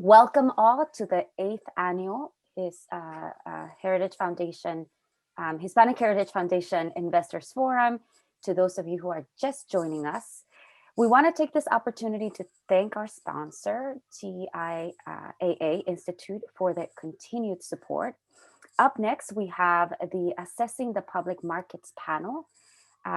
Welcome all to the 8th annual Heritage Foundation, Hispanic Heritage Foundation Investors Forum. To those of you who are just joining us, we want to take this opportunity to thank our sponsor, TIAA Institute, for their continued support. Up next, we have the Assessing the Public Markets panel.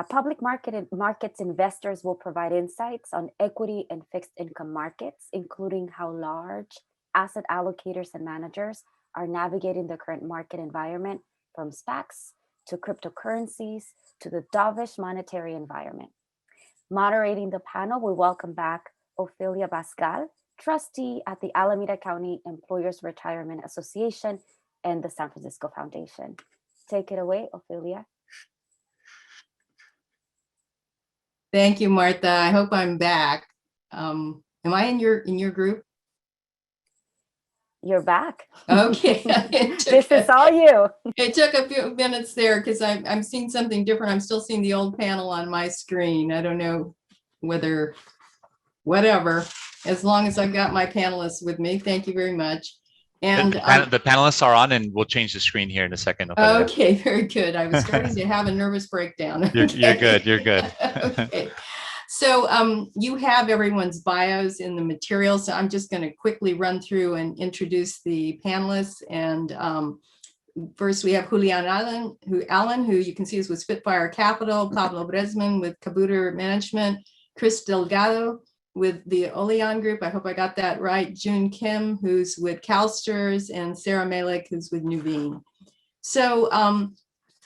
Public markets investors will provide insights on equity and fixed income markets, including how large asset allocators and managers are navigating the current market environment, from SPACs to cryptocurrencies to the dovish monetary environment. Moderating the panel, we welcome back Ofelia Bascal, trustee at the Alameda County Employers Retirement Association and the San Francisco Foundation. Take it away, Ofelia. Thank you, Martha. I hope I'm back. Am I in your group? You're back. Okay. This is all you. It took a few minutes there because I'm seeing something different. I'm still seeing the old panel on my screen. I don't know whatever, as long as I've got my panelists with me. Thank you very much. And the panelists are on, and we'll change the screen here in a second. Okay, very good. I was starting to have a nervous breakdown. Okay. You're good. You're good. Okay. So you have everyone's bios in the material. So I'm just going to quickly run through and introduce the panelists. And first we have Julian Allen, who you can see is with Spitfire Capital, Pablo Bresman with Cabuter Management, Chris Delgado with the Oleon Group. I hope I got that right. June Kim, who's with CalSTRS, and Sarah Malik, who's with Nuveen. So,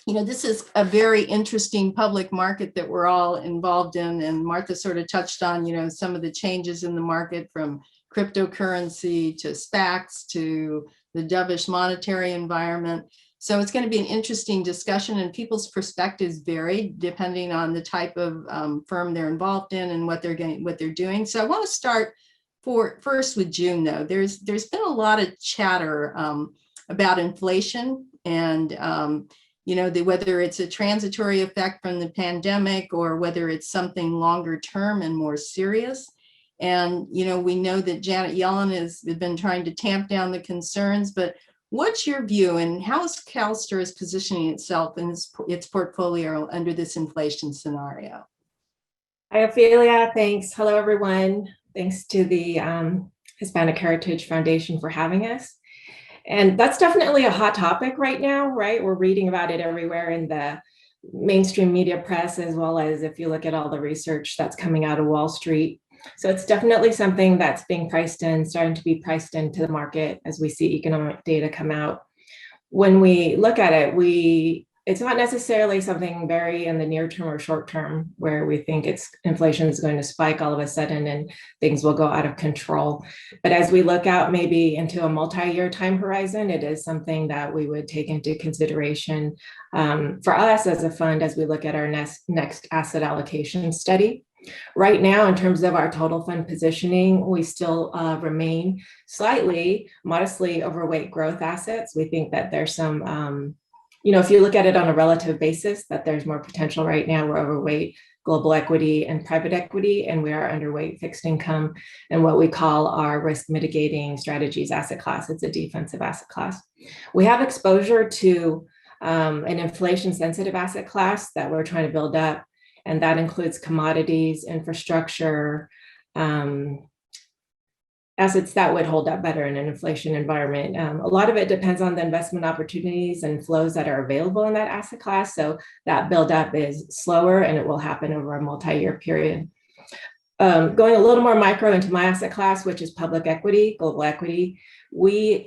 this is a very interesting public market that we're all involved in. And Martha sort of touched on, some of the changes in the market, from cryptocurrency to SPACs to the dovish monetary environment. So it's going to be an interesting discussion, and people's perspectives vary depending on the type of firm they're involved in and what they're doing. So I want to start first with June, though. There's been a lot of chatter about inflation and whether it's a transitory effect from the pandemic or whether it's something longer term and more serious. And we know that Janet Yellen has been trying to tamp down the concerns, but what's your view, and how is CalSTRS positioning itself in its portfolio under this inflation scenario? Hi, Ophelia. Thanks. Hello, everyone. Thanks to the Hispanic Heritage Foundation for having us. And that's definitely a hot topic right now, right? We're reading about it everywhere in the mainstream media press, as well as if you look at all the research that's coming out of Wall Street. So it's definitely something that's being priced in, starting to be priced into the market as we see economic data come out. When we look at it, it's not necessarily something very in the near term or short term where we think inflation is going to spike all of a sudden and things will go out of control. But as we look out maybe into a multi-year time horizon, it is something that we would take into consideration for us as a fund as we look at our next asset allocation study. Right now, in terms of our total fund positioning, we still remain modestly overweight growth assets. We think that there's some, if you look at it on a relative basis, that there's more potential right now. We're overweight global equity and private equity, and we are underweight fixed income and what we call our risk mitigating strategies asset class. It's a defensive asset class. We have exposure to an inflation sensitive asset class that we're trying to build up. And that includes commodities, infrastructure, assets that would hold up better in an inflation environment. A lot of it depends on the investment opportunities and flows that are available in that asset class. So that buildup is slower and it will happen over a multi-year period. Going a little more micro into my asset class, which is public equity, global equity, we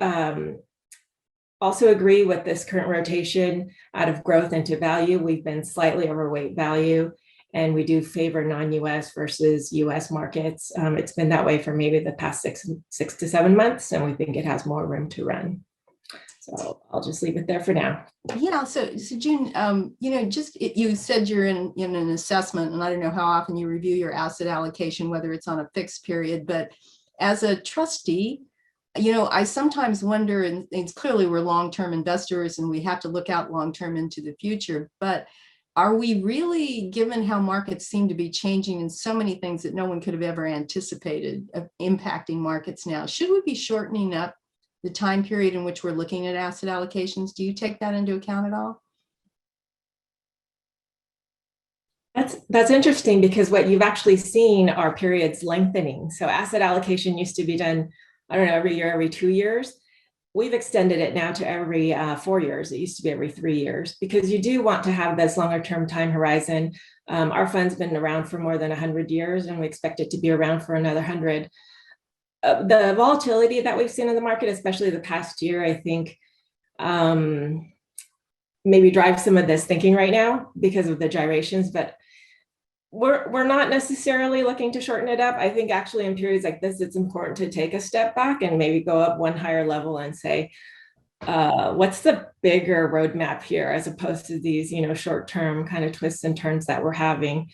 also agree with this current rotation out of growth into value. We've been slightly overweight value, and we do favor non-US versus US markets. It's been that way for maybe the past six to 7 months, and we think it has more room to run. So I'll just leave it there for now. Yeah, so June, you said you're in an assessment, and I don't know how often you review your asset allocation, whether it's on a fixed period, but as a trustee, I sometimes wonder, and it's clearly we're long-term investors and we have to look out long-term into the future, but are we really, given how markets seem to be changing in so many things that no one could have ever anticipated of impacting markets now, should we be shortening up the time period in which we're looking at asset allocations? Do you take that into account at all? That's interesting, because what you've actually seen are periods lengthening. So asset allocation used to be done, I don't know, every year, every 2 years. We've extended it now to every 4 years. It used to be every 3 years, because you do want to have this longer term time horizon. Our fund's been around for more than 100 years, and we expect it to be around for another 100. The volatility that we've seen in the market, especially the past year, I think maybe drives some of this thinking right now because of the gyrations, but we're not necessarily looking to shorten it up. I think actually in periods like this, it's important to take a step back and maybe go up one higher level and say, what's the bigger roadmap here, as opposed to these, short-term kind of twists and turns that we're having.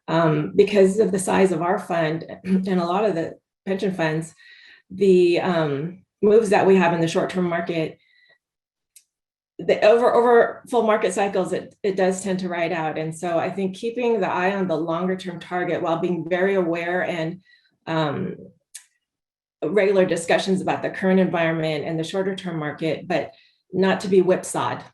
Because of the size of our fund and a lot of the pension funds, the moves that we have in the short-term market, the over full market cycles, it does tend to ride out. And so I think keeping the eye on the longer term target while being very aware and regular discussions about the current environment and the shorter term market, but not to be whipsawed,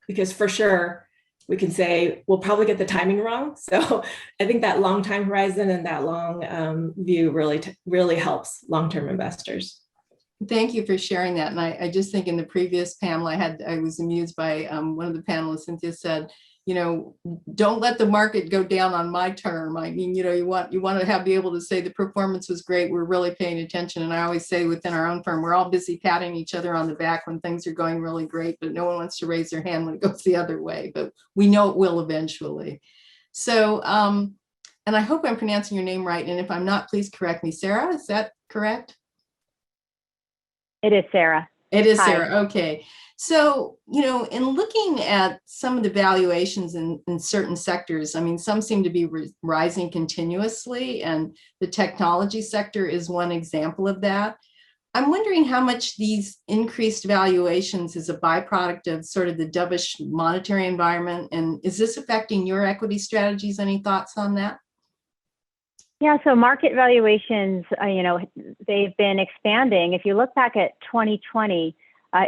because for sure we can say we'll probably get the timing wrong. So I think that long time horizon and that long view really helps long-term investors. Thank you for sharing that. And I just think in the previous panel I was amused by one of the panelists, Cynthia said, don't let the market go down on my term. I mean, you want to be able to say the performance was great. We're really paying attention. And I always say within our own firm, we're all busy patting each other on the back when things are going really great, but no one wants to raise their hand when it goes the other way, but we know it will eventually. So, and I hope I'm pronouncing your name right. And if I'm not, please correct me. Sarah, is that correct? It is Sarah. It is Hi. Sarah. Okay. So, in looking at some of the valuations in certain sectors, I mean, some seem to be rising continuously, and the technology sector is one example of that. I'm wondering how much these increased valuations is a byproduct of sort of the dovish monetary environment, and is this affecting your equity strategies? Any thoughts on that? Yeah, so market valuations, they've been expanding. If you look back at 2020,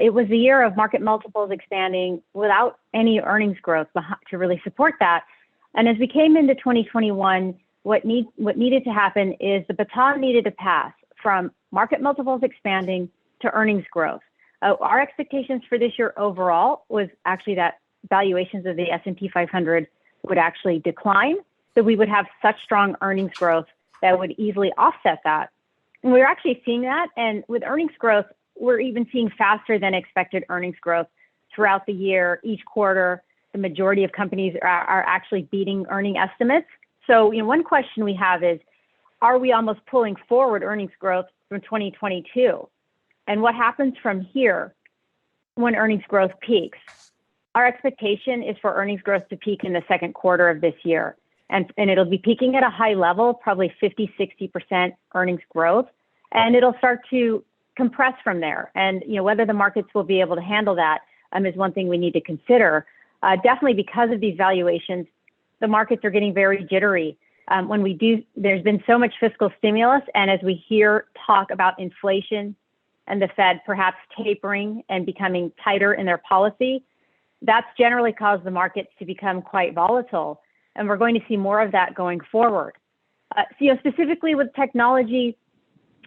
it was a year of market multiples expanding without any earnings growth to really support that. And as we came into 2021, what needed to happen is the baton needed to pass from market multiples expanding to earnings growth. Our expectations for this year overall was actually that valuations of the S&P 500 would actually decline. So we would have such strong earnings growth that would easily offset that. And we're actually seeing that. And with earnings growth, we're even seeing faster than expected earnings growth throughout the year. Each quarter, the majority of companies are actually beating earning estimates. So one question we have is, are we almost pulling forward earnings growth from 2022? And what happens from here when earnings growth peaks? Our expectation is for earnings growth to peak in the second quarter of this year. And it'll be peaking at a high level, probably 50–60% earnings growth. And it'll start to compress from there. And whether the markets will be able to handle that is one thing we need to consider. Definitely because of these valuations, the markets are getting very jittery. There's been so much fiscal stimulus. And as we hear talk about inflation and the Fed perhaps tapering and becoming tighter in their policy, that's generally caused the markets to become quite volatile. And we're going to see more of that going forward. Specifically with technology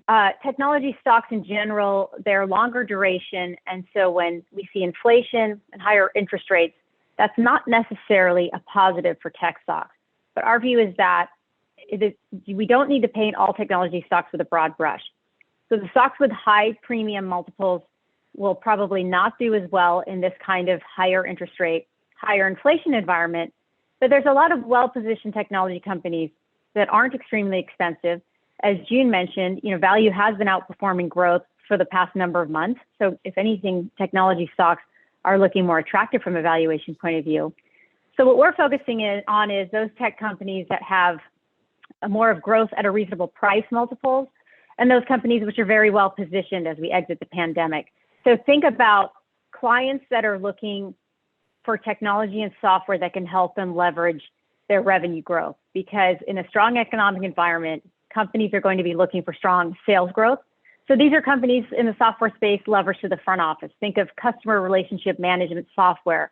stocks in general, they're longer duration. And so when we see inflation and higher interest rates, that's not necessarily a positive for tech stocks. But our view is that we don't need to paint all technology stocks with a broad brush. So the stocks with high premium multiples will probably not do as well in this kind of higher interest rate, higher inflation environment. But there's a lot of well-positioned technology companies that aren't extremely expensive. As June mentioned, value has been outperforming growth for the past number of months. So if anything, technology stocks are looking more attractive from a valuation point of view. So what we're focusing on is those tech companies that have more of growth at a reasonable price multiples, and those companies which are very well positioned as we exit the pandemic. So think about clients that are looking for technology and software that can help them leverage their revenue growth. Because in a strong economic environment, companies are going to be looking for strong sales growth. So these are companies in the software space leveraged to the front office. Think of customer relationship management software,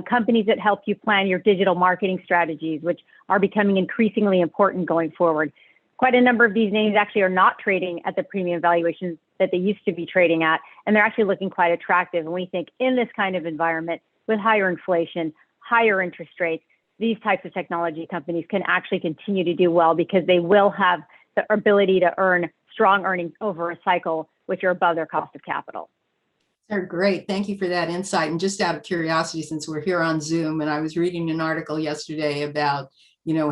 companies that help you plan your digital marketing strategies, which are becoming increasingly important going forward. Quite a number of these names actually are not trading at the premium valuations that they used to be trading at, and they're actually looking quite attractive. And we think in this kind of environment with higher inflation, higher interest rates, these types of technology companies can actually continue to do well because they will have the ability to earn strong earnings over a cycle, which are above their cost of capital. They're great. Thank you for that insight. And just out of curiosity, since we're here on Zoom, and I was reading an article yesterday about,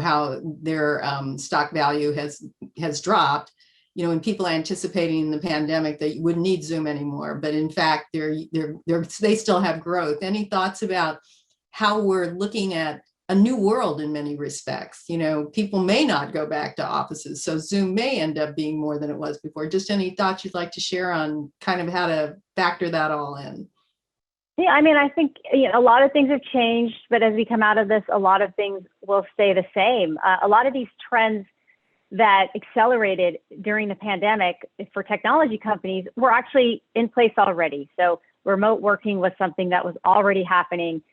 how their stock value has dropped, and people anticipating the pandemic that you wouldn't need Zoom anymore, but in fact, they still have growth. Any thoughts about how we're looking at a new world in many respects? People may not go back to offices, so Zoom may end up being more than it was before. Just any thoughts you'd like to share on kind of how to factor that all in? Yeah, I think a lot of things have changed, but as we come out of this, a lot of things will stay the same. A lot of these trends that accelerated during the pandemic for technology companies were actually in place already. So remote working was something that was already happening.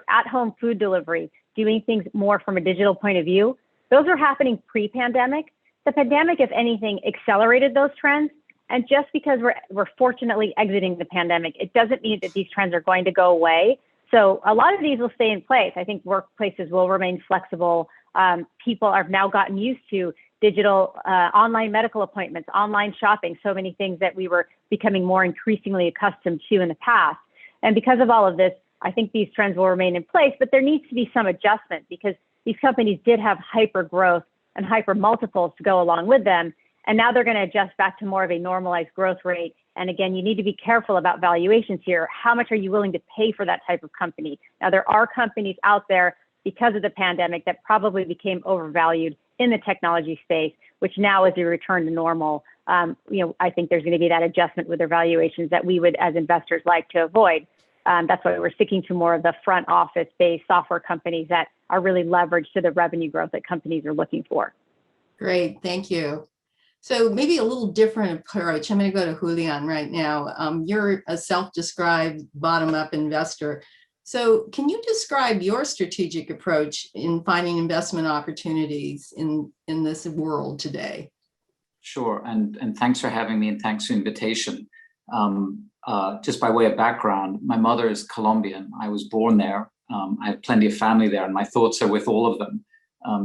At-home food delivery, doing things more from a digital point of view, those were happening pre-pandemic. The pandemic, if anything, accelerated those trends. And just because we're fortunately exiting the pandemic, it doesn't mean that these trends are going to go away. So a lot of these will stay in place. I think workplaces will remain flexible. People have now gotten used to digital online medical appointments, online shopping, so many things that we were becoming more increasingly accustomed to in the past. And because of all of this, I think these trends will remain in place, but there needs to be some adjustment because these companies did have hyper growth and hyper multiples to go along with them. And now they're going to adjust back to more of a normalized growth rate. And again, you need to be careful about valuations here. How much are you willing to pay for that type of company? Now, there are companies out there because of the pandemic that probably became overvalued in the technology space, which now as we return to normal, I think there's going to be that adjustment with their valuations that we would as investors like to avoid. That's why we're sticking to more of the front office based software companies that are really leveraged to the revenue growth that companies are looking for. Great, thank you. So maybe a little different approach. I'm going to go to Julian right now. You're a self-described bottom-up investor. So can you describe your strategic approach in finding investment opportunities in this world today? Sure, and thanks for having me, and thanks for the invitation. Just by way of background, my mother is Colombian. I was born there. I have plenty of family there, and my thoughts are with all of them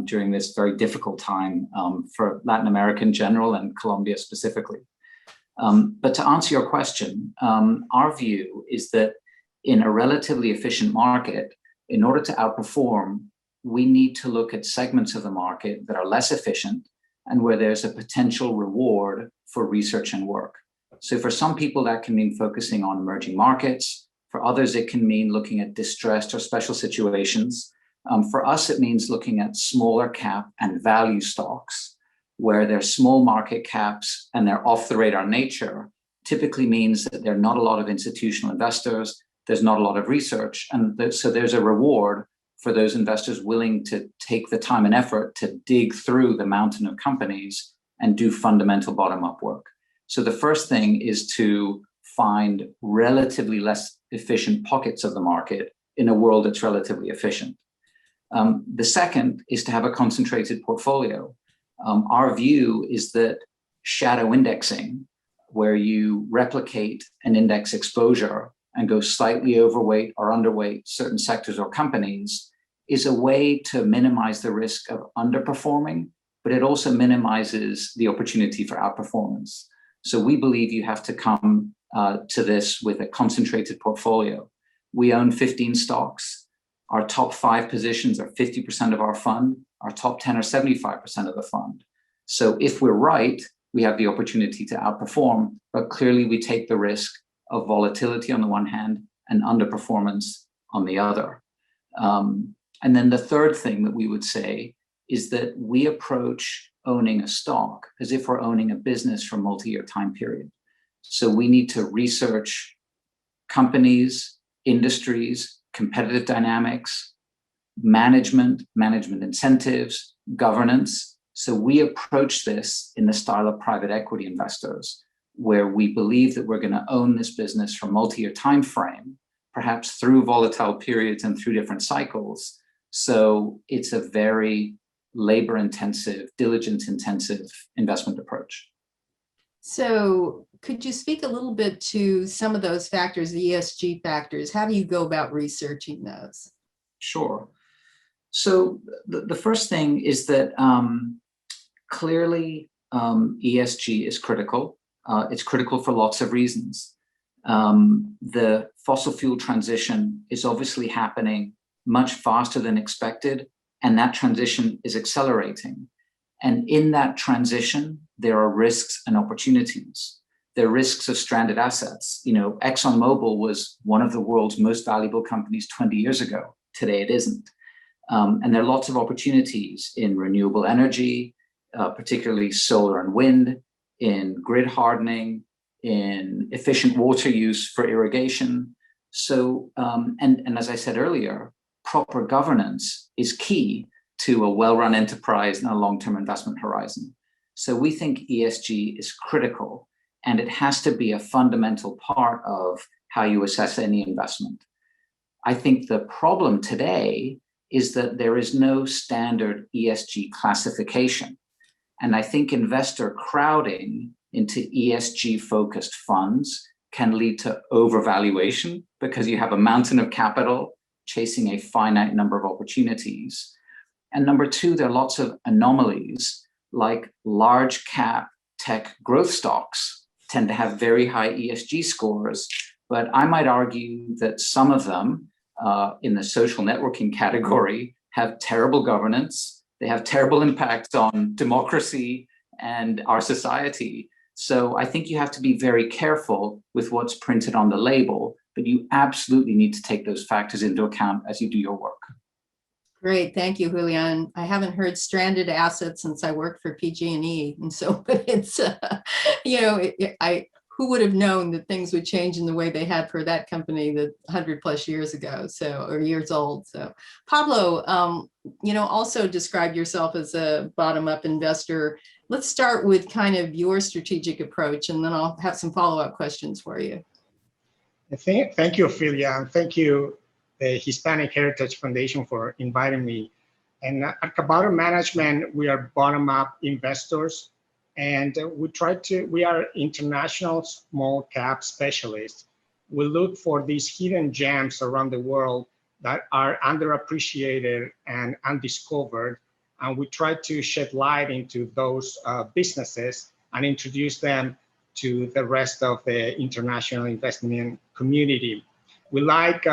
during this very difficult time for Latin America in general and Colombia specifically. But to answer your question, our view is that in a relatively efficient market, in order to outperform, we need to look at segments of the market that are less efficient and where there's a potential reward for research and work. So for some people, that can mean focusing on emerging markets. For others, it can mean looking at distressed or special situations. For us, it means looking at smaller cap and value stocks, where they're small market caps and they're off the radar nature, typically means that there are not a lot of institutional investors, there's not a lot of research, and so there's a reward for those investors willing to take the time and effort to dig through the mountain of companies and do fundamental bottom-up work. So the first thing is to find relatively less efficient pockets of the market in a world that's relatively efficient. The second is to have a concentrated portfolio. Our view is that shadow indexing, where you replicate an index exposure and go slightly overweight or underweight certain sectors or companies, is a way to minimize the risk of underperforming, but it also minimizes the opportunity for outperformance. So we believe you have to come to this with a concentrated portfolio. We own 15 stocks. Our top 5 positions are 50% of our fund. Our top 10 are 75% of the fund. So if we're right, we have the opportunity to outperform, but clearly we take the risk of volatility on the one hand and underperformance on the other. And then the third thing that we would say is that we approach owning a stock as if we're owning a business for a multi-year time period. So we need to research companies, industries, competitive dynamics, management incentives, governance. So we approach this in the style of private equity investors, where we believe that we're going to own this business for a multi-year time frame, perhaps through volatile periods and through different cycles. So it's a very labor-intensive, diligence-intensive investment approach. So could you speak a little bit to some of those factors, the ESG factors? How do you go about researching those? Sure. So the first thing is that clearly ESG is critical. It's critical for lots of reasons. The fossil fuel transition is obviously happening much faster than expected, and that transition is accelerating. And in that transition, there are risks and opportunities. There are risks of stranded assets. You know, ExxonMobil was one of the world's most valuable companies 20 years ago. Today it isn't. And there are lots of opportunities in renewable energy, particularly solar and wind, in grid hardening, in efficient water use for irrigation. So, and as I said earlier, proper governance is key to a well-run enterprise and a long-term investment horizon. So we think ESG is critical, and it has to be a fundamental part of how you assess any investment. I think the problem today is that there is no standard ESG classification. And I think investor crowding into ESG-focused funds can lead to overvaluation because you have a mountain of capital chasing a finite number of opportunities. And number two, there are lots of anomalies, like large cap tech growth stocks tend to have very high ESG scores, but I might argue that some of them in the social networking category have terrible governance. They have terrible impacts on democracy and our society. So I think you have to be very careful with what's printed on the label, but you absolutely need to take those factors into account as you do your work. Great, thank you, Julian. I haven't heard stranded assets since I worked for PG&E, and so it's you know, who would have known that things would change in the way they had for that company that 100+ years ago, so, or years old. So Pablo, you know, also describe yourself as a bottom-up investor. Let's start with kind of your strategic approach, and then I'll have some follow-up questions for you. Thank you, Ophelia, and thank you, the Hispanic Heritage Foundation, for inviting me. And at Caballo Management, we are bottom-up investors, and we are international small cap specialists. We look for these hidden gems around the world that are underappreciated and undiscovered, and we try to shed light into those businesses and introduce them to the rest of the international investment community. We like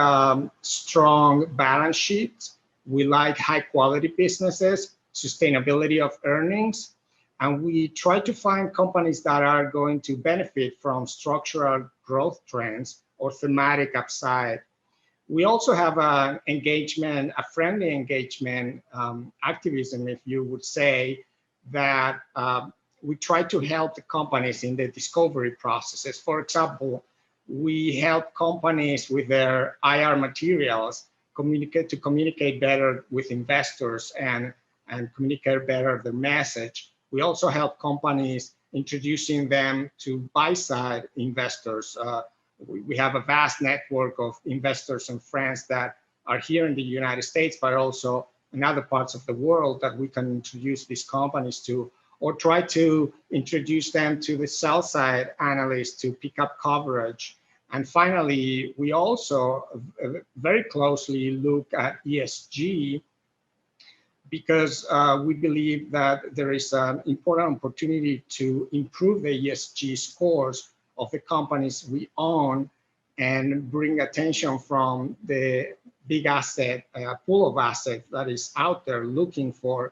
strong balance sheets. We like high quality businesses, sustainability of earnings, and we try to find companies that are going to benefit from structural growth trends or thematic upside. We also have an engagement, a friendly engagement activism, if you would say, that we try to help the companies in the discovery processes. For example, we help companies with their IR materials to communicate better with investors and communicate better their message. We also help companies introducing them to buy-side investors. We have a vast network of investors and friends that are here in the United States, but also in other parts of the world that we can introduce these companies to, or try to introduce them to the sell-side analysts to pick up coverage. And finally, we also very closely look at ESG because we believe that there is an important opportunity to improve the ESG scores of the companies we own and bring attention from the big asset pool of assets that is out there looking for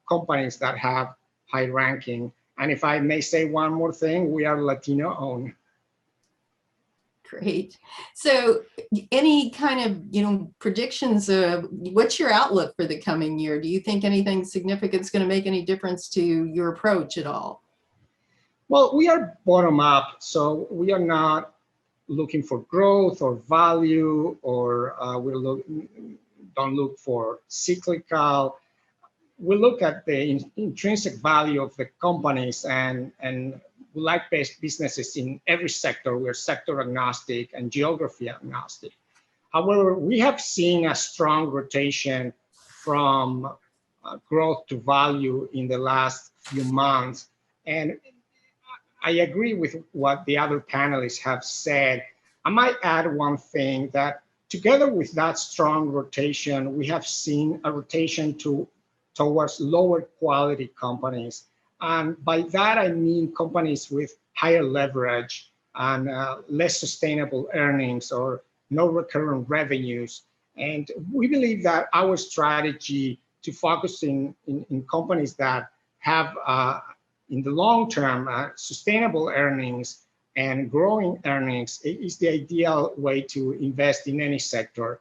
companies that have high ranking. And if I may say one more thing, we are Latino owned. Great. So any kind of, you know, predictions of what's your outlook for the coming year? Do you think anything significant is going to make any difference to your approach at all? Well, we are bottom up, so we are not looking for growth or value, or don't look for cyclical. We look at the intrinsic value of the companies, and we like businesses in every sector. We're sector agnostic and geography agnostic. However, we have seen a strong rotation from growth to value in the last few months. And I agree with what the other panelists have said. I might add one thing, that together with that strong rotation, we have seen a rotation towards lower quality companies. And by that, I mean companies with higher leverage and less sustainable earnings or no recurrent revenues. And we believe that our strategy to focus in companies that have, in the long term, sustainable earnings and growing earnings is the ideal way to invest in any sector.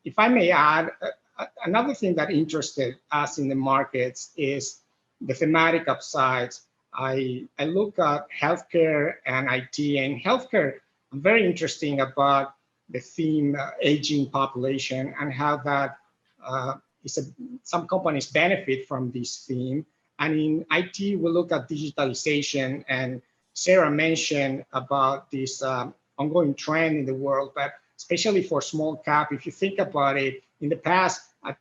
If I may add, another thing that interested us in the markets is the thematic upsides. I look at healthcare and IT, and healthcare, I'm very interesting about the theme aging population and how that some companies benefit from this theme. And in IT, we look at digitalization, and Sarah mentioned about this ongoing trend in the world, but especially for small cap, if you think about it, in the past, a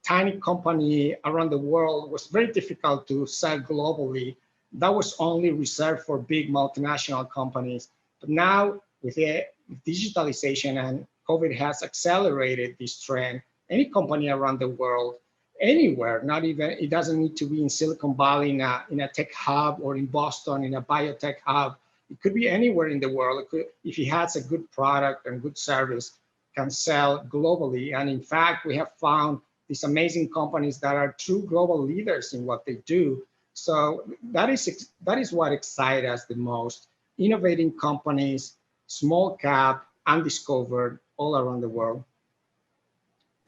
tiny company around the world was very difficult to sell globally. That was only reserved for big multinational companies. But now with the digitalization, and COVID has accelerated this trend, any company around the world, anywhere, not even, it doesn't need to be in Silicon Valley in a tech hub, or in Boston in a biotech hub. It could be anywhere in the world. If it has a good product and good service, can sell globally. And in fact, we have found these amazing companies that are true global leaders in what they do. So that is what excites us the most. Innovating companies, small cap, undiscovered, all around the world.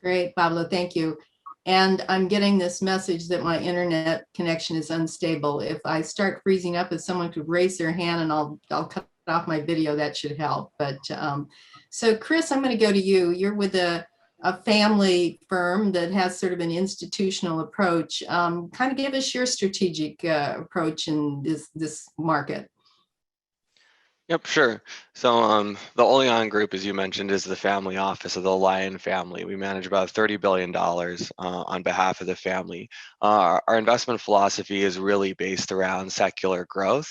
Great, Pablo, thank you. And I'm getting this message that my internet connection is unstable. If I start freezing up, if someone could raise their hand, and I'll cut off my video, that should help. But so Chris, I'm going to go to you. You're with a family firm that has sort of an institutional approach. Kind of give us your strategic approach in this market. Yep, sure. So the Oleon Group, as you mentioned, is the family office of the Lion family. We manage about $30 billion on behalf of the family. Our investment philosophy is really based around secular growth.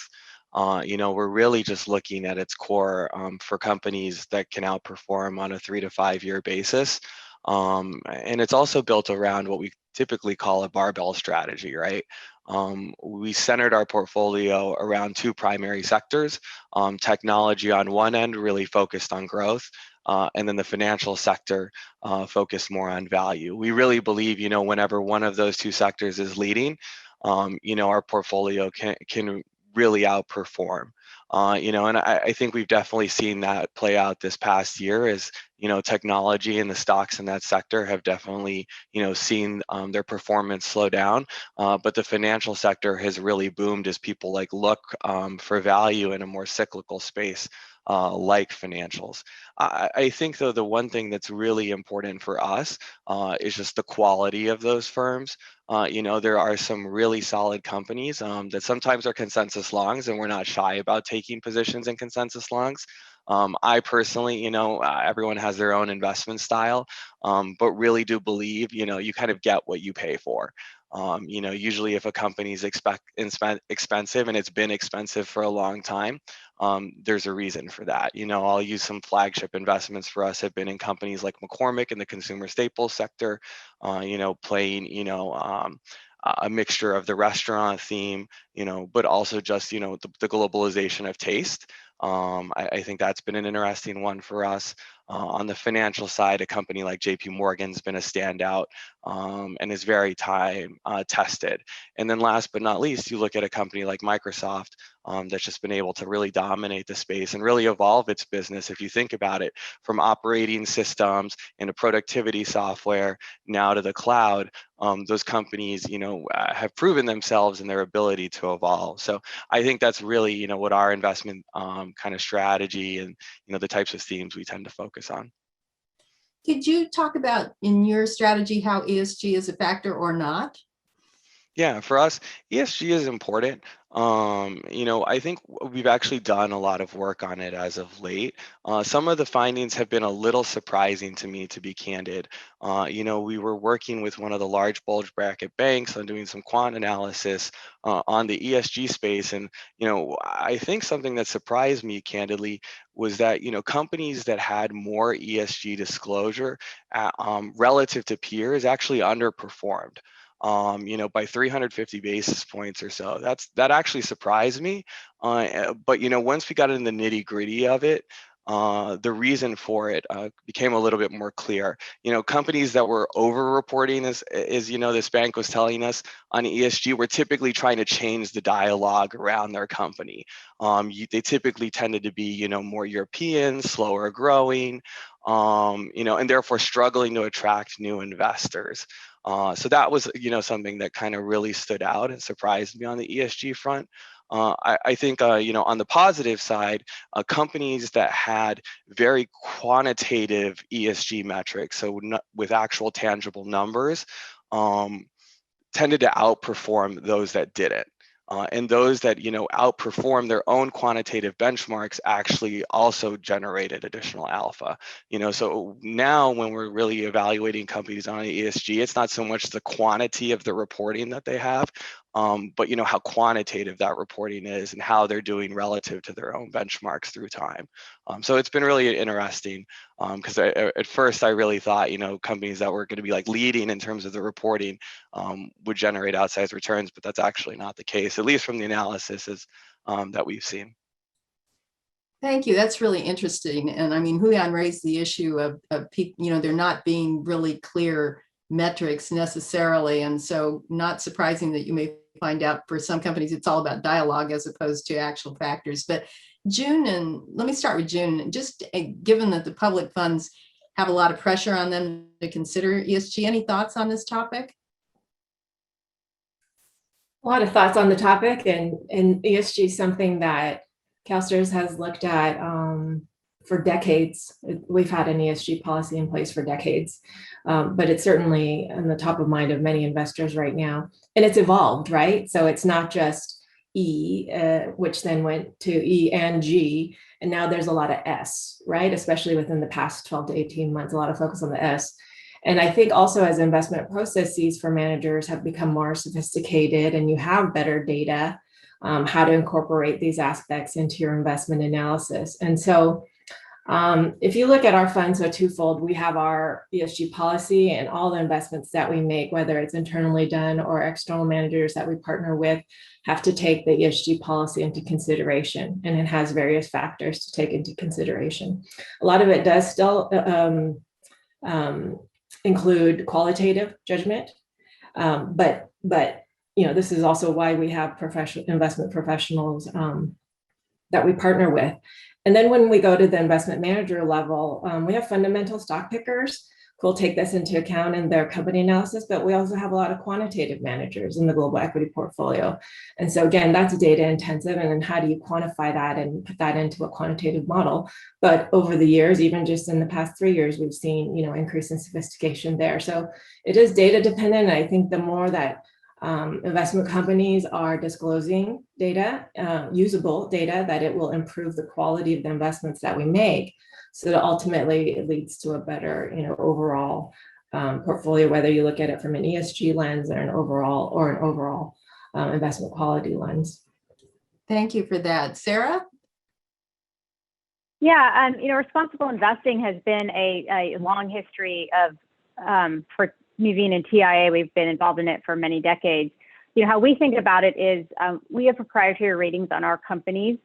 We're really just looking at its core for companies that can outperform on a 3 to 5 year basis. And it's also built around what we typically call a barbell strategy, right? We centered our portfolio around two primary sectors, technology on one end, really focused on growth, and then the financial sector focused more on value. We really believe, whenever one of those two sectors is leading, our portfolio can really outperform. And I think we've definitely seen that play out this past year as, technology and the stocks in that sector have definitely, seen their performance slow down. But the financial sector has really boomed as people look for value in a more cyclical space like financials. I think, though, the one thing that's really important for us is just the quality of those firms. There are some really solid companies that sometimes are consensus longs, and we're not shy about taking positions in consensus longs. I personally, everyone has their own investment style, but really do believe, you kind of get what you pay for. Usually if a company is expensive and it's been expensive for a long time, there's a reason for that. I'll use some flagship investments for us have been in companies like McCormick in the consumer staples sector, playing, a mixture of the restaurant theme, but also just, the globalization of taste. I think that's been an interesting one for us. On the financial side, a company like JP Morgan's been a standout and is very time tested. And then last but not least, you look at a company like Microsoft, that's just been able to really dominate the space and really evolve its business. If you think about it, from operating systems into productivity software, now to the cloud, those companies, have proven themselves in their ability to evolve. So I think that's really, what our investment kind of strategy and, the types of themes we tend to focus on. Could you talk about in your strategy how ESG is a factor or not? Yeah, for us, ESG is important. I think we've actually done a lot of work on it as of late. Some of the findings have been a little surprising to me, to be candid. We were working with one of the large bulge bracket banks on doing some quant analysis on the ESG space. And, I think something that surprised me, candidly, was that, companies that had more ESG disclosure relative to peers actually underperformed. By 350 basis points or so. That actually surprised me. But once we got in the nitty gritty of it, the reason for it became a little bit more clear. Companies that were over-reporting, as this bank was telling us on ESG, were typically trying to change the dialogue around their company. They typically tended to be, more European, slower growing, and therefore struggling to attract new investors. So that was, something that kind of really stood out and surprised me on the ESG front. I think, on the positive side, companies that had very quantitative ESG metrics, so with actual tangible numbers, tended to outperform those that didn't. And those that, outperform their own quantitative benchmarks actually also generated additional alpha. So now when we're really evaluating companies on ESG, it's not so much the quantity of the reporting that they have, but how quantitative that reporting is and how they're doing relative to their own benchmarks through time. So it's been really interesting because at first I really thought, companies that were going to be like leading in terms of the reporting would generate outsized returns, but that's actually not the case, at least from the analysis that we've seen. Thank you. That's really interesting. And I mean, Julian raised the issue of people, there not being really clear metrics necessarily. And so not surprising that you may find out for some companies, it's all about dialogue as opposed to actual factors. But June, and let me start with June, just given that the public funds have a lot of pressure on them to consider ESG, any thoughts on this topic? A lot of thoughts on the topic, and ESG is something that CalSTRS has looked at for decades. We've had an ESG policy in place for decades, but it's certainly on the top of mind of many investors right now. And it's evolved, right? So it's not just E, which then went to E and G, and now there's a lot of S, right? Especially within the past 12 to 18 months, a lot of focus on the S. And I think also as investment processes for managers have become more sophisticated and you have better data, how to incorporate these aspects into your investment analysis. And so if you look at our fund, so twofold, we have our ESG policy, and all the investments that we make, whether it's internally done or external managers that we partner with, have to take the ESG policy into consideration, and it has various factors to take into consideration. A lot of it does still include qualitative judgment, but this is also why we have investment professionals that we partner with. And then when we go to the investment manager level, we have fundamental stock pickers who will take this into account in their company analysis, but we also have a lot of quantitative managers in the global equity portfolio. And so again, that's data intensive, and then how do you quantify that and put that into a quantitative model? But over the years, even just in the past 3 years, we've seen, increase in sophistication there. So it is data dependent. And I think the more that investment companies are disclosing data, usable data, that it will improve the quality of the investments that we make. So that ultimately it leads to a better, overall portfolio, whether you look at it from an ESG lens or an overall investment quality lens. Thank you for that. Sarah? Yeah, responsible investing has been a long history of, for Nuveen and TIA, we've been involved in it for many decades. How we think about it is we have proprietary ratings on our companies.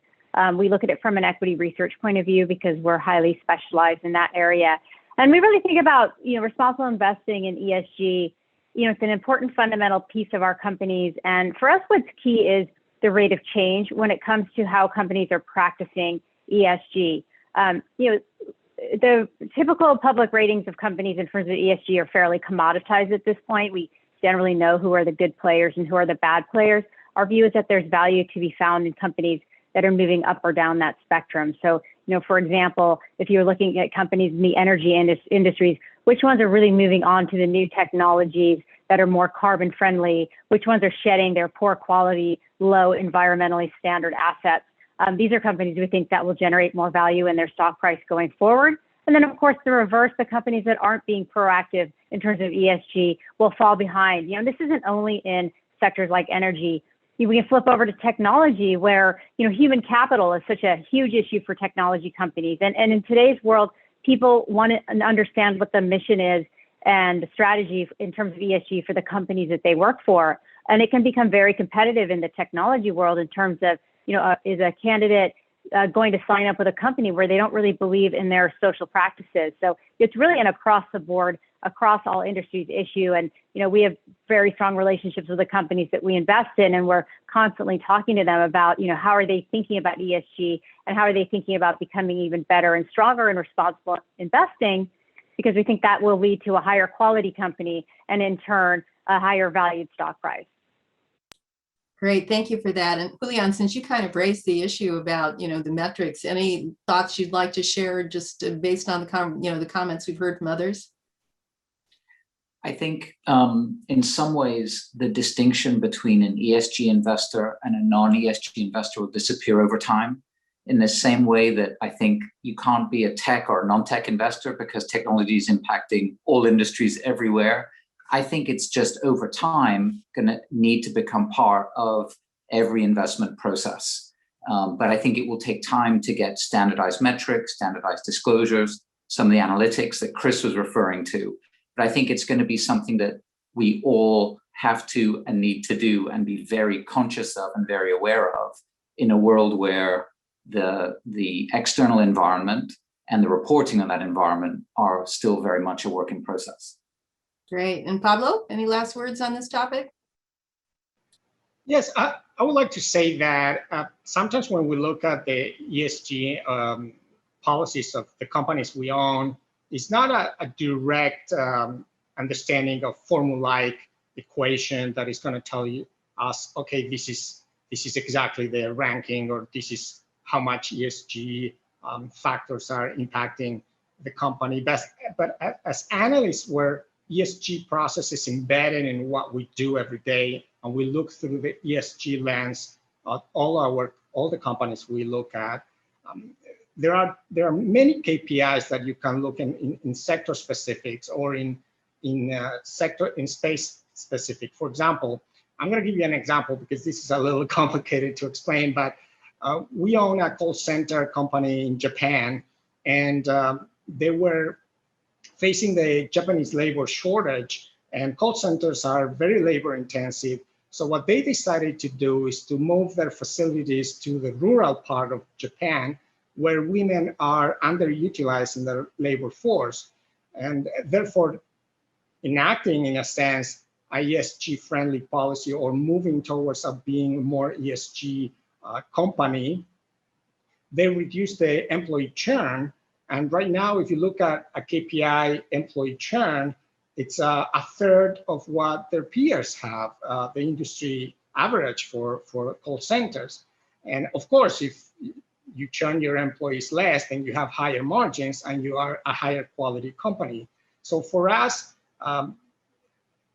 We look at it from an equity research point of view because we're highly specialized in that area. And we really think about, responsible investing in ESG. It's an important fundamental piece of our companies. And for us, what's key is the rate of change when it comes to how companies are practicing ESG. The typical public ratings of companies in terms of ESG are fairly commoditized at this point. We generally know who are the good players and who are the bad players. Our view is that there's value to be found in companies that are moving up or down that spectrum. So, for example, if you're looking at companies in the energy industries, which ones are really moving on to the new technologies that are more carbon friendly? Which ones are shedding their poor quality, low environmentally standard assets? These are companies we think that will generate more value in their stock price going forward. And then, of course, the reverse, the companies that aren't being proactive in terms of ESG will fall behind. This isn't only in sectors like energy. We can flip over to technology where, human capital is such a huge issue for technology companies. And in today's world, people want to understand what the mission is and the strategy in terms of ESG for the companies that they work for. And it can become very competitive in the technology world in terms of, is a candidate going to sign up with a company where they don't really believe in their social practices? So it's really an across the board, across all industries issue. And, we have very strong relationships with the companies that we invest in, and we're constantly talking to them about, how are they thinking about ESG and how are they thinking about becoming even better and stronger in responsible investing, because we think that will lead to a higher quality company and in turn, a higher valued stock price. Great, thank you for that. And Julian, since you kind of raised the issue about, the metrics, any thoughts you'd like to share just based on the comments we've heard from others? I think in some ways, the distinction between an ESG investor and a non-ESG investor will disappear over time, in the same way that I think you can't be a tech or a non-tech investor because technology is impacting all industries everywhere. I think it's just over time going to need to become part of every investment process. But I think it will take time to get standardized metrics, standardized disclosures, some of the analytics that Chris was referring to. But I think it's going to be something that we all have to and need to do and be very conscious of and very aware of in a world where the external environment and the reporting on that environment are still very much a work in process. Great. And Pablo, any last words on this topic? Yes, I would like to say that sometimes when we look at the ESG policies of the companies we own, it's not a direct understanding of formulaic equation that is going to tell us, okay, this is exactly the ranking, or this is how much ESG factors are impacting the company. But as analysts, we're ESG process is embedded in what we do every day, and we look through the ESG lens of all the companies we look at. There are many KPIs that you can look in sector specifics or in space specific. For example, I'm going to give you an example because this is a little complicated to explain, but we own a call center company in Japan, and they were facing the Japanese labor shortage, and call centers are very labor intensive. So what they decided to do is to move their facilities to the rural part of Japan, where women are underutilized in the labor force, and therefore enacting, in a sense, a ESG friendly policy or moving towards being more ESG company. They reduced the employee churn. And right now, if you look at a KPI employee churn, it's a third of what their peers have, the industry average for call centers. And of course, if you churn your employees less, then you have higher margins and you are a higher quality company. So for us,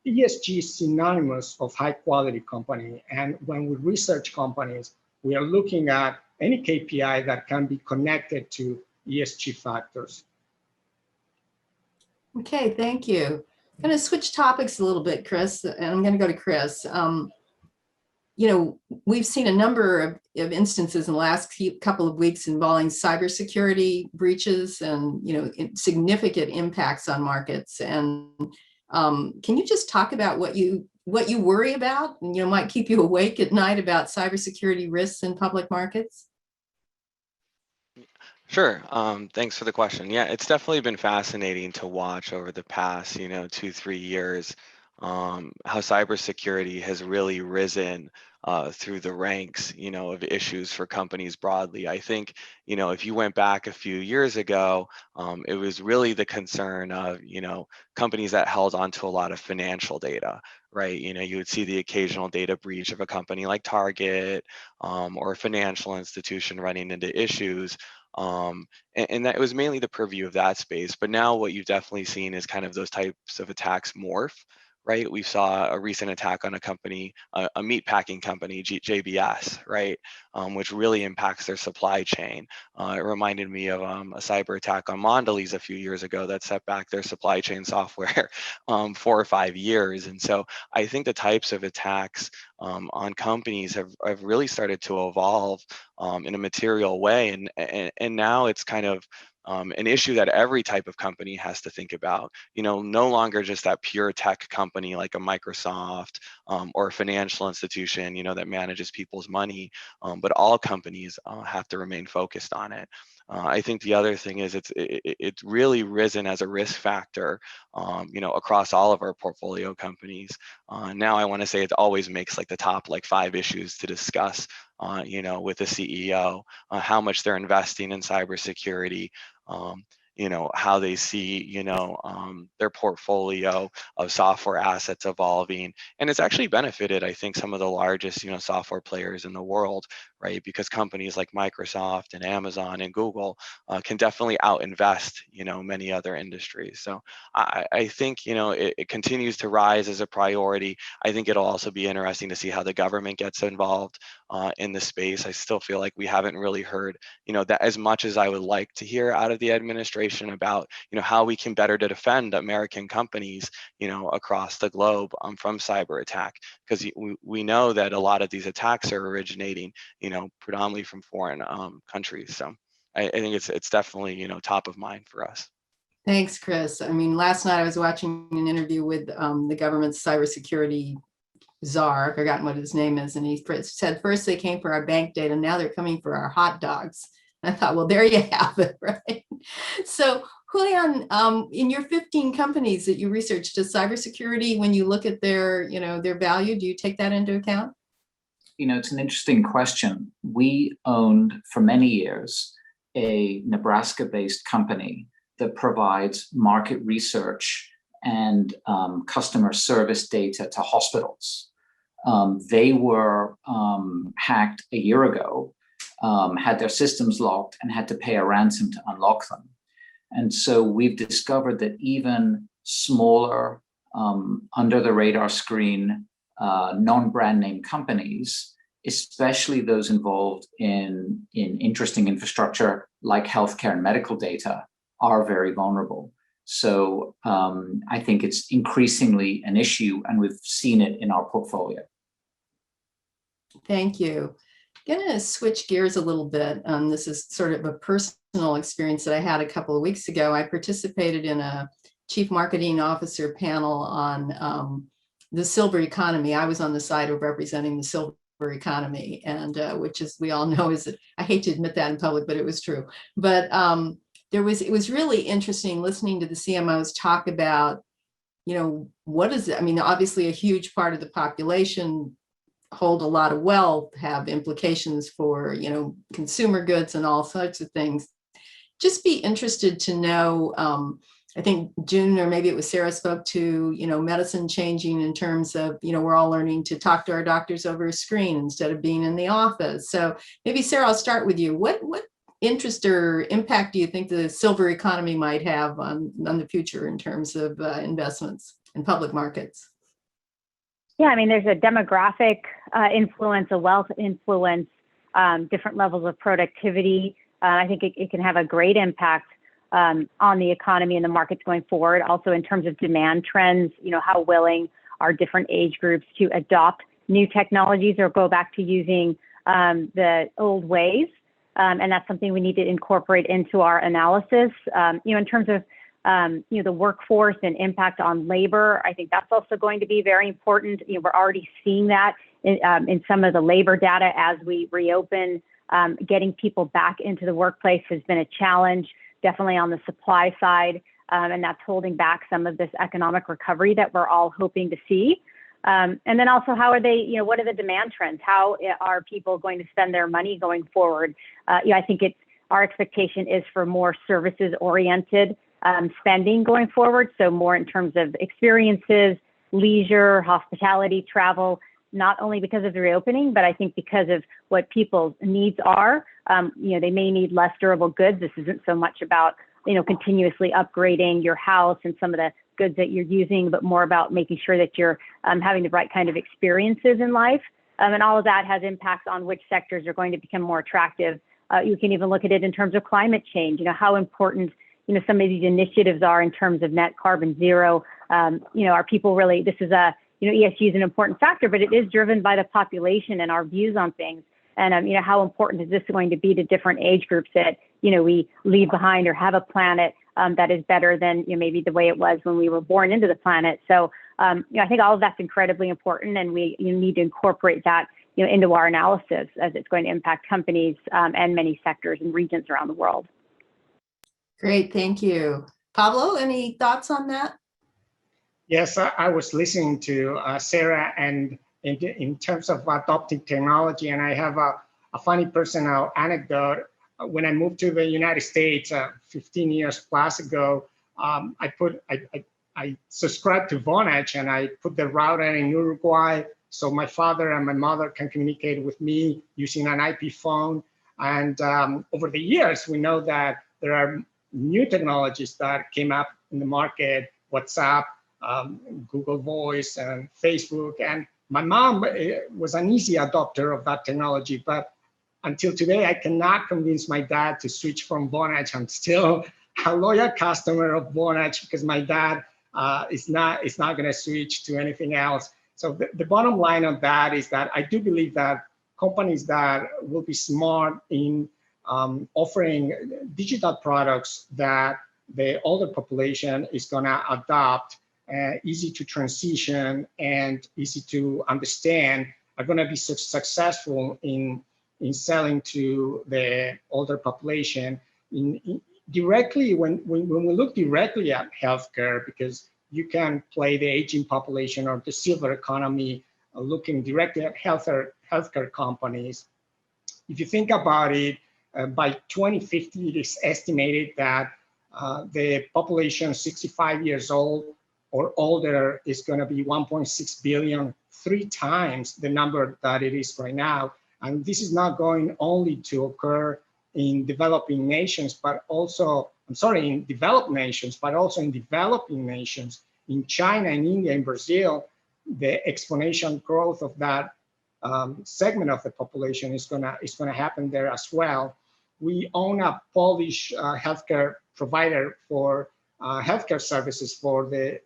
ESG is synonymous of high quality company. And when we research companies, we are looking at any KPI that can be connected to ESG factors. Okay, thank you. I'm going to switch topics a little bit, Chris, and I'm going to go to Chris. We've seen a number of instances in the last couple of weeks involving cybersecurity breaches and, significant impacts on markets. And can you just talk about what you worry about and, might keep you awake at night about cybersecurity risks in public markets? Sure. Thanks for the question. Yeah, it's definitely been fascinating to watch over the past, 2-3 years. how cybersecurity has really risen through the ranks, of issues for companies broadly. I think, if you went back a few years ago, it was really the concern of, companies that held onto a lot of financial data, right? You would see the occasional data breach of a company like Target or a financial institution running into issues. And that it was mainly the purview of that space. But now what you've definitely seen is kind of those types of attacks morph. Right, we saw a recent attack on a company, a meat packing company, JBS, right, which really impacts their supply chain. It reminded me of a cyber attack on Mondelez a few years ago that set back their supply chain software 4 or 5 years. And so I think the types of attacks on companies have really started to evolve in a material way, and now it's kind of an issue that every type of company has to think about. No longer just that pure tech company like a Microsoft or a financial institution, that manages people's money, but all companies have to remain focused on it. I think the other thing is it's really risen as a risk factor, across all of our portfolio companies. Now I want to say it always makes like the top 5 issues to discuss, with the CEO, how much they're investing in cybersecurity, how they see, their portfolio of software assets evolving. And it's actually benefited, I think, some of the largest, software players in the world, right? Because companies like Microsoft and Amazon and Google can definitely out-invest, many other industries. So I think, it continues to rise as a priority. I think it'll also be interesting to see how the government gets involved in the space. I still feel like we haven't really heard, that as much as I would like to hear out of the administration about, how we can better to defend American companies, across the globe from cyber attack, because we know that a lot of these attacks are originating, predominantly from foreign countries. So I think it's definitely, top of mind for us. Thanks, Chris. I mean, last night I was watching an interview with the government's cybersecurity czar, I've forgotten what his name is, and he said first they came for our bank data, now they're coming for our hot dogs. And I thought, well, there you have it, right? So Julian, in your 15 companies that you researched, does cybersecurity, when you look at their, their value, do you take that into account? It's an interesting question. We owned for many years a Nebraska-based company that provides market research and customer service data to hospitals. They were hacked a year ago, had their systems locked, and had to pay a ransom to unlock them. And so we've discovered that even smaller, under the radar screen, non-brand name companies, especially those involved in interesting infrastructure like healthcare and medical data, are very vulnerable. So I think it's increasingly an issue, and we've seen it in our portfolio. Thank you. I'm going to switch gears a little bit. This is sort of a personal experience that I had a couple of weeks ago. I participated in a chief marketing officer panel on the silver economy. I was on the side of representing the silver economy, and which, is, we all know, is, I hate to admit that in public, but it was true. But it was really interesting listening to the CMOs talk about, what is it? I mean, obviously a huge part of the population hold a lot of wealth, have implications for, consumer goods and all sorts of things. Just be interested to know, I think June, or maybe it was Sarah, spoke to, medicine changing in terms of, we're all learning to talk to our doctors over a screen instead of being in the office. So maybe Sarah, I'll start with you. What interest or impact do you think the silver economy might have on the future in terms of investments in public markets? Yeah, I mean, there's a demographic influence, a wealth influence, different levels of productivity. I think it can have a great impact on the economy and the markets going forward. Also, in terms of demand trends, how willing are different age groups to adopt new technologies or go back to using the old ways. And that's something we need to incorporate into our analysis. In terms of the workforce and impact on labor, I think that's also going to be very important. We're already seeing that in some of the labor data as we reopen. Getting people back into the workplace has been a challenge, definitely on the supply side. and that's holding back some of this economic recovery that we're all hoping to see. And then also, how are they, what are the demand trends? How are people going to spend their money going forward? I think our expectation is for more services oriented spending going forward. So more in terms of experiences, leisure, hospitality, travel, not only because of the reopening, but I think because of what people's needs are. They may need less durable goods. This isn't so much about, continuously upgrading your house and some of the goods that you're using, but more about making sure that you're having the right kind of experiences in life. And all of that has impacts on which sectors are going to become more attractive. You can even look at it in terms of climate change, how important, some of these initiatives are in terms of net carbon zero. Are people really, this is ESG is an important factor, but it is driven by the population and our views on things. And, how important is this going to be to different age groups that, we leave behind or have a planet that is better than maybe the way it was when we were born into the planet. So, I think all of that's incredibly important, and we need to incorporate that, into our analysis as it's going to impact companies and many sectors and regions around the world. Great, thank you. Pablo, any thoughts on that? Yes, I was listening to Sarah, and in terms of adopting technology, and I have a funny personal anecdote. When I moved to the United States 15 years plus ago, I subscribed to Vonage, and I put the router in Uruguay so my father and my mother can communicate with me using an IP phone. And over the years, we know that there are new technologies that came up in the market, WhatsApp, Google Voice, and Facebook. And my mom was an easy adopter of that technology, but until today, I cannot convince my dad to switch from Vonage. I'm still a loyal customer of Vonage because my dad is not going to switch to anything else. So the bottom line of that is that I do believe that companies that will be smart in offering digital products that the older population is going to adopt, easy to transition and easy to understand, are going to be successful in selling to the older population. Directly, when we look directly at healthcare, because you can play the aging population or the silver economy, looking directly at healthcare companies. If you think about it, by 2050, it is estimated that the population 65 years old or older is going to be 1.6 billion, 3 times the number that it is right now. And this is not going only to occur in developing nations, but also, in developed nations, but also in developing nations. In China, in India, in Brazil, the exponential growth of that segment of the population is gonna happen there as well. We own a Polish healthcare provider for healthcare services for the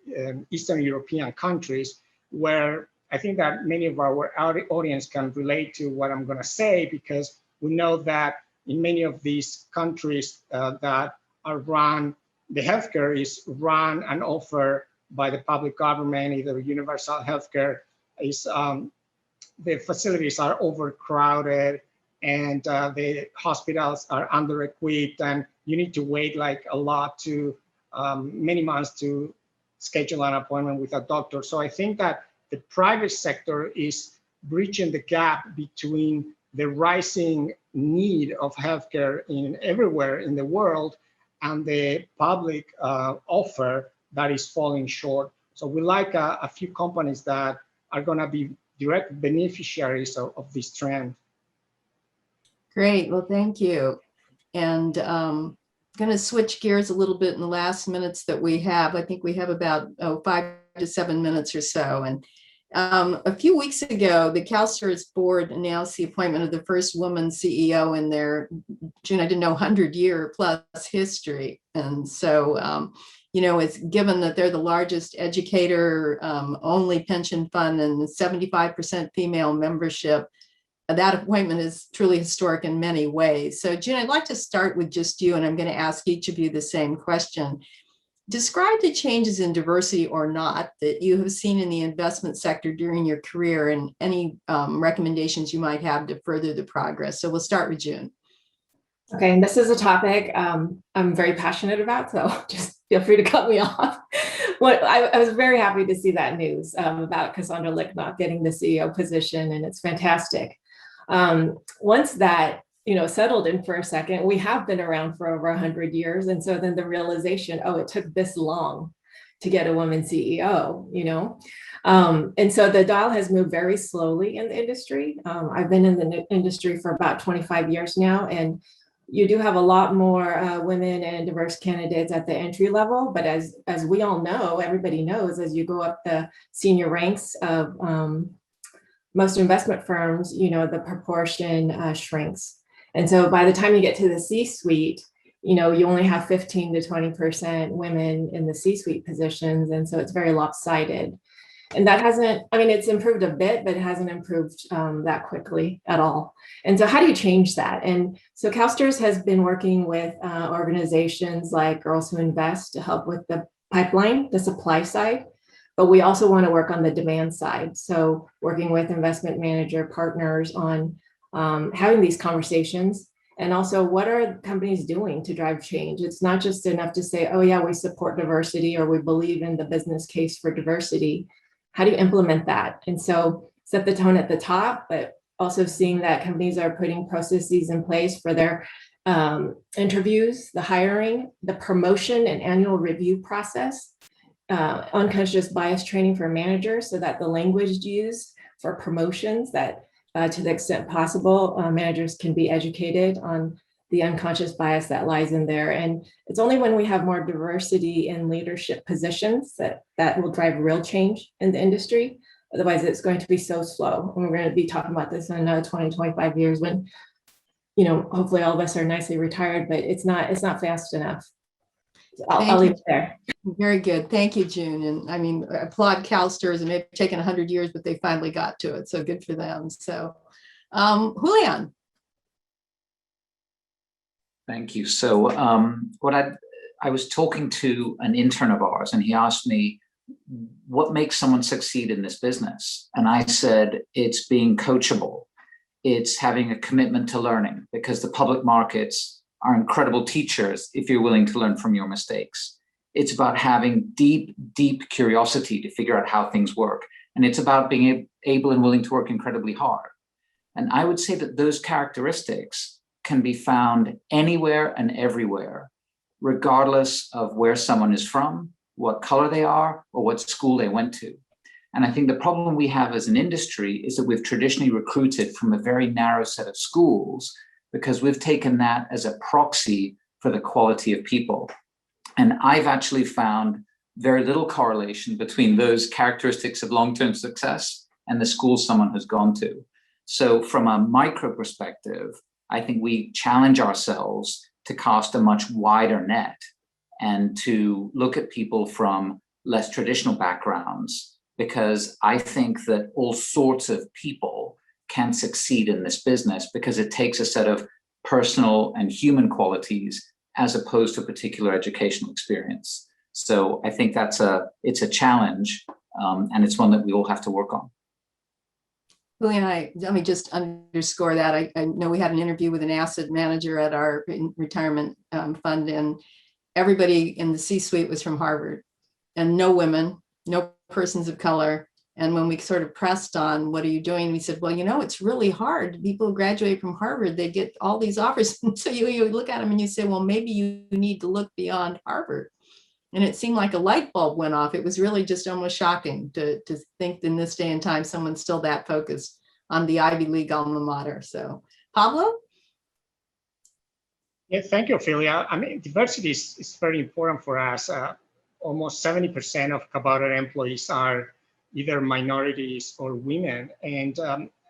Eastern European countries, where I think that many of our audience can relate to what I'm going to say, because we know that in many of these countries that are run, the healthcare is run and offered by the public government, either universal healthcare. The facilities are overcrowded, and the hospitals are under-equipped, and you need to wait like a lot to many months to schedule an appointment with a doctor. So I think that the private sector is bridging the gap between the rising need of healthcare everywhere in the world and the public offer that is falling short. So we like a few companies that are going to be direct beneficiaries of this trend. Great, well, thank you. And going to switch gears a little bit in the last minutes that we have. I think we have about 5 to 7 minutes or so. And a few weeks ago, the CalSTRS board announced the appointment of the first woman CEO in their, June, I didn't know, 100-year plus history. And so, it's given that they're the largest educator only pension fund and 75% female membership, that appointment is truly historic in many ways. So June, I'd like to start with just you, and I'm going to ask each of you the same question. Describe the changes in diversity or not that you have seen in the investment sector during your career, and any recommendations you might have to further the progress. So we'll start with June. Okay, and this is a topic I'm very passionate about, so just feel free to cut me off. I was very happy to see that news about Cassandra Licknock getting the CEO position, and it's fantastic. Once that settled in for a second, we have been around for over 100 years, and so then the realization, oh, it took this long to get a woman CEO, and so the dial has moved very slowly in the industry. I've been in the industry for about 25 years now, and you do have a lot more women and diverse candidates at the entry level, but as we all know, everybody knows, as you go up the senior ranks of most investment firms, the proportion shrinks. And so by the time you get to the C-suite, you only have 15 to 20% women in the C-suite positions. And so it's very lopsided. And that hasn't, it's improved a bit, but it hasn't improved that quickly at all. And so how do you change that? And so CalSTRS has been working with organizations like Girls Who Invest to help with the pipeline, the supply side, but we also want to work on the demand side. So working with investment manager partners on having these conversations, and also what are companies doing to drive change? It's not just enough to say, oh yeah, we support diversity or we believe in the business case for diversity. How do you implement that? And so set the tone at the top, but also seeing that companies are putting processes in place for their interviews, the hiring, the promotion and annual review process, unconscious bias training for managers so that the language used for promotions that to the extent possible, managers can be educated on the unconscious bias that lies in there. And it's only when we have more diversity in leadership positions that will drive real change in the industry. Otherwise, it's going to be so slow. And we're going to be talking about this in another 20, 25 years when, hopefully all of us are nicely retired, but it's not fast enough. I'll leave it there. Very good. Thank you, June. And applaud CalSTRS, and it's taken 100 years, but they finally got to it. So good for them. So Julian. Thank you. So I was talking to an intern of ours, and he asked me, what makes someone succeed in this business? And I said, it's being coachable. It's having a commitment to learning, because the public markets are incredible teachers if you're willing to learn from your mistakes. It's about having deep, deep curiosity to figure out how things work. And it's about being able and willing to work incredibly hard. And I would say that those characteristics can be found anywhere and everywhere, regardless of where someone is from, what color they are, or what school they went to. And I think the problem we have as an industry is that we've traditionally recruited from a very narrow set of schools, because we've taken that as a proxy for the quality of people. And I've actually found very little correlation between those characteristics of long-term success and the school someone has gone to. So from a micro perspective, I think we challenge ourselves to cast a much wider net and to look at people from less traditional backgrounds, because I think that all sorts of people can succeed in this business because it takes a set of personal and human qualities as opposed to a particular educational experience. So I think it's a challenge, and it's one that we all have to work on. Julian, let me just underscore that. I know we had an interview with an asset manager at our retirement fund, and everybody in the C-suite was from Harvard, and no women, no persons of color. And when we sort of pressed on, what are you doing? We said, well, it's really hard. People who graduate from Harvard, they get all these offers. So you look at them and you say, well, maybe you need to look beyond Harvard. And it seemed like a light bulb went off. It was really just almost shocking to think in this day and time, someone's still that focused on the Ivy League alma mater. So Pablo? Yeah, thank you, Ophelia. Diversity is very important for us. Almost 70% of Cabaret employees are either minorities or women. And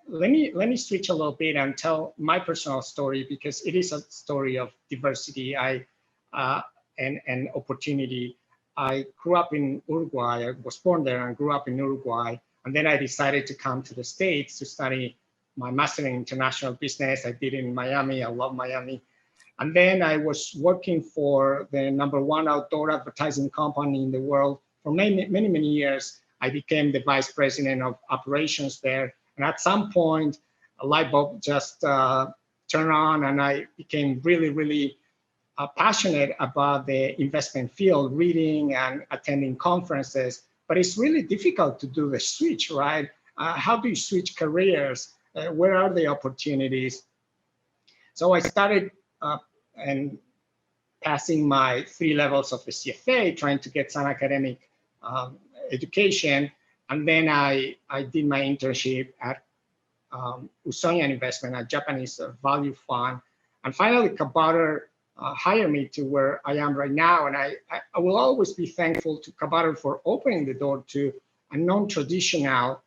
let me switch a little bit and tell my personal story, because it is a story of diversity and opportunity. I grew up in Uruguay. I was born there and grew up in Uruguay. And then I decided to come to the States to study my master in international business. I did it in Miami. I love Miami. And then I was working for the #1 outdoor advertising company in the world for many, many, many years. I became the vice president of operations there. And at some point, a light bulb just turned on, and I became really, really passionate about the investment field, reading and attending conferences. But it's really difficult to do the switch, right? How do you switch careers? Where are the opportunities? So I started and passing my 3 levels of the CFA, trying to get some academic education. And then I did my internship at Usonian Investment, a Japanese value fund. And finally, Kabauter hired me to where I am right now. And I will always be thankful to Kabauter for opening the door to a non-traditional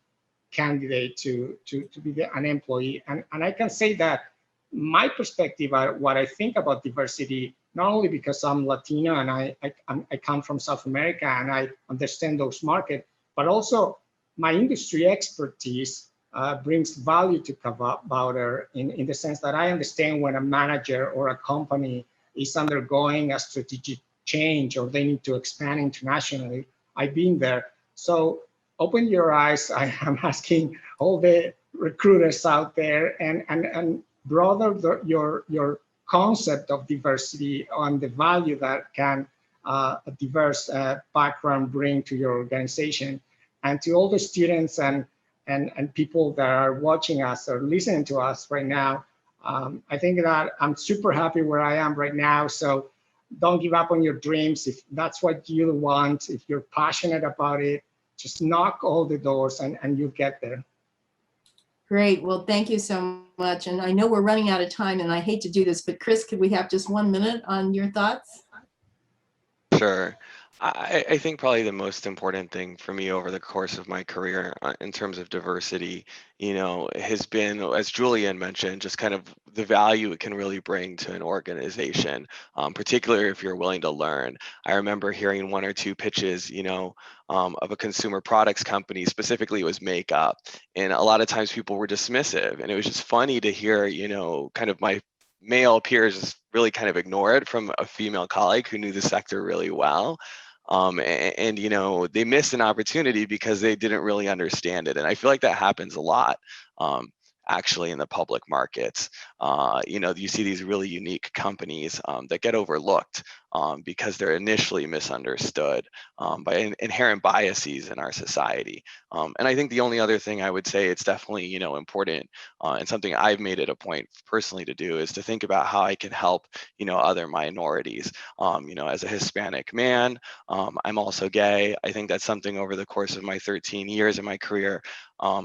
candidate to be an employee. And I can say that my perspective, what I think about diversity, not only because I'm Latino and I come from South America and I understand those markets, but also my industry expertise brings value to Kabauter in the sense that I understand when a manager or a company is undergoing a strategic change or they need to expand internationally. I've been there. So open your eyes. I am asking all the recruiters out there and broaden your concept of diversity on the value that can a diverse background bring to your organization. And to all the students and people that are watching us or listening to us right now, I think that I'm super happy where I am right now. So don't give up on your dreams. If that's what you want, if you're passionate about it, just knock all the doors and you'll get there. Great. Well, thank you so much. And I know we're running out of time and I hate to do this, but Chris, could we have just 1 minute on your thoughts? Sure. I think probably the most important thing for me over the course of my career in terms of diversity, has been, as Julian mentioned, just kind of the value it can really bring to an organization, particularly if you're willing to learn. I remember hearing 1 or 2 pitches, of a consumer products company, specifically it was makeup. And a lot of times people were dismissive. And it was just funny to hear, kind of my male peers really kind of ignore it from a female colleague who knew the sector really well. And they missed an opportunity because they didn't really understand it. And I feel like that happens a lot. Actually in the public markets, you see these really unique companies that get overlooked because they're initially misunderstood by inherent biases in our society. And I think the only other thing I would say it's definitely, important and something I've made it a point personally to do is to think about how I can help, other minorities. As a Hispanic man, I'm also gay. I think that's something over the course of my 13 years in my career.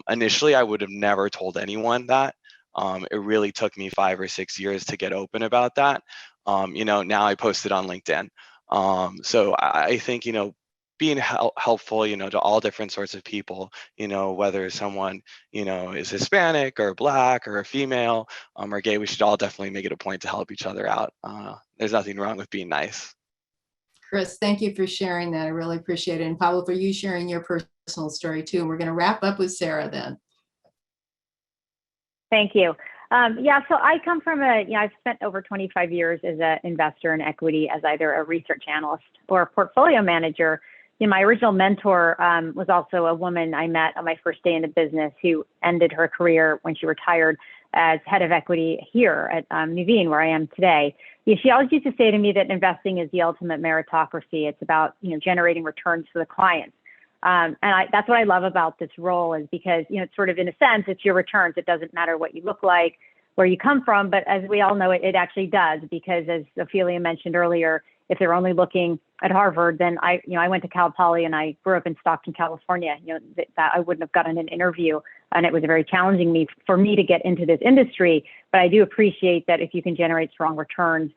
Initially, I would have never told anyone that. It really took me 5 or 6 years to get open about that. Now I post it on LinkedIn. So I think, being helpful, to all different sorts of people, whether someone, is Hispanic or Black or a female or gay, we should all definitely make it a point to help each other out. There's nothing wrong with being nice. Chris, thank you for sharing that. I really appreciate it. And Pablo, for you sharing your personal story too. And we're going to wrap up with Sarah then. Thank you. So I come from I've spent over 25 years as an investor in equity as either a research analyst or a portfolio manager. My original mentor was also a woman I met on my first day in the business who ended her career when she retired as head of equity here at Nuveen, where I am today. She always used to say to me that investing is the ultimate meritocracy. It's about generating returns for the clients. That's what I love about this role is because, it's sort of in a sense, it's your returns. It doesn't matter what you look like, where you come from, but as we all know, it actually does because as Ophelia mentioned earlier, if they're only looking at Harvard, then I went to Cal Poly and I grew up in Stockton, California, that I wouldn't have gotten an interview and it was very challenging for me to get into this industry. But I do appreciate that if you can generate strong returns,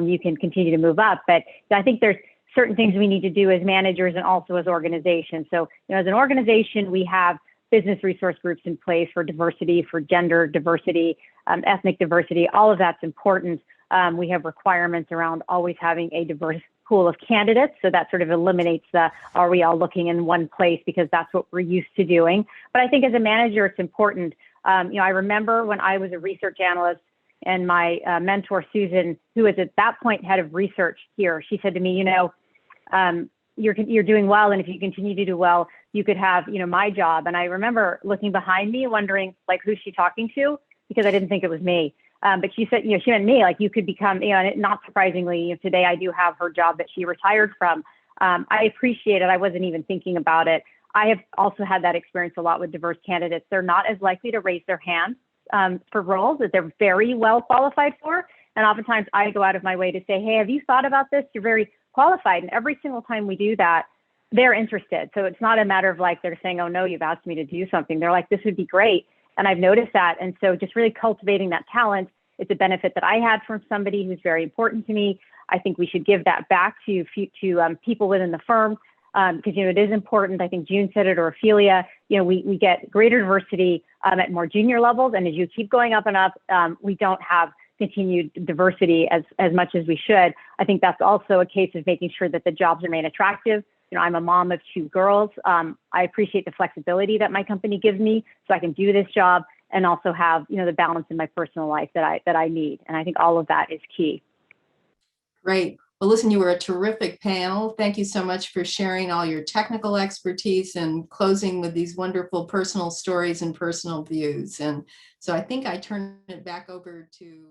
you can continue to move up. But I think there's certain things we need to do as managers and also as organizations. So, as an organization, we have business resource groups in place for diversity, for gender diversity, ethnic diversity, all of that's important. We have requirements around always having a diverse pool of candidates. So that sort of eliminates are we all looking in one place because that's what we're used to doing. But I think as a manager, it's important. I remember when I was a research analyst and my mentor, Susan, who was at that point head of research here, she said to me, you're doing well. And if you continue to do well, you could have, my job. And I remember looking behind me, wondering like, who's she talking to? Because I didn't think it was me. But she said, she meant me, like you could become, and not surprisingly, today I do have her job that she retired from. I appreciate it. I wasn't even thinking about it. I have also had that experience a lot with diverse candidates. They're not as likely to raise their hand for roles that they're very well qualified for. And oftentimes I go out of my way to say, hey, have you thought about this? You're very qualified. And every single time we do that, they're interested. So it's not a matter of like, they're saying, oh no, you've asked me to do something. They're like, this would be great. And I've noticed that. And so just really cultivating that talent, it's a benefit that I had from somebody who's very important to me. I think we should give that back to people within the firm because, it is important. I think June said it, or Ophelia, we get greater diversity at more junior levels. And as you keep going up and up, we don't have continued diversity as much as we should. I think that's also a case of making sure that the jobs remain attractive. I'm a mom of 2 girls. I appreciate the flexibility that my company gives me so I can do this job and also have, the balance in my personal life that I need. And I think all of that is key. Great. Well, listen, you were a terrific panel. Thank you so much for sharing all your technical expertise and closing with these wonderful personal stories and personal views. And so I think I turn it back over to